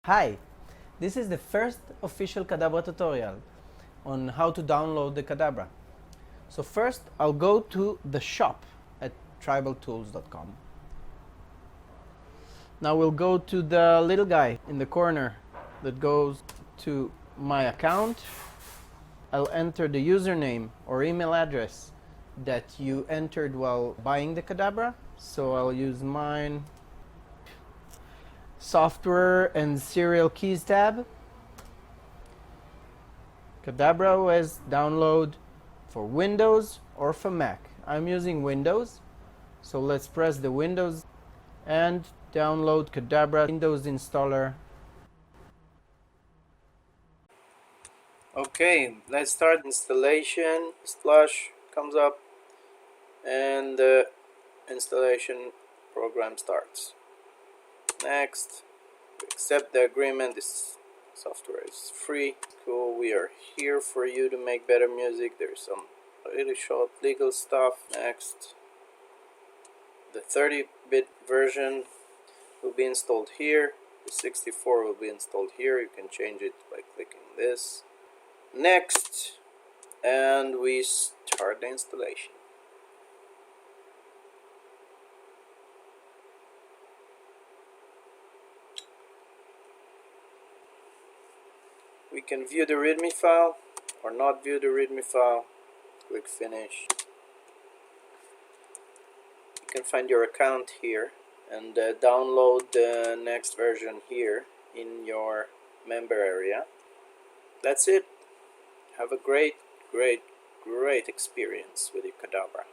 Hi, this is the first official Kadabra tutorial on how to download the Kadabra. So first I'll go to the shop at tribaltools.com. Now we'll go to the little guy in the corner that goes to my account. I'll enter the username or email address that you entered while buying the Kadabra. So I'll use mine. Software and serial keys tab. Kadabra OS download for Windows or for Mac. I'm using Windows, so let's press the Windows and download Kadabra Windows installer. Okay, let's start installation. Splash comes up and the installation program starts. Next, accept the agreement. This software is free. Cool, we are here for you to make better music. There's some really short legal stuff. Next, the 30-bit version will be installed here. The 64 will be installed here. You can change it by clicking this. Next, and we start the installation. We can view the README file or not view the README file. Click Finish. You can find your account here and download the next version here in your member area. That's it. Have a great experience with your Kadabra.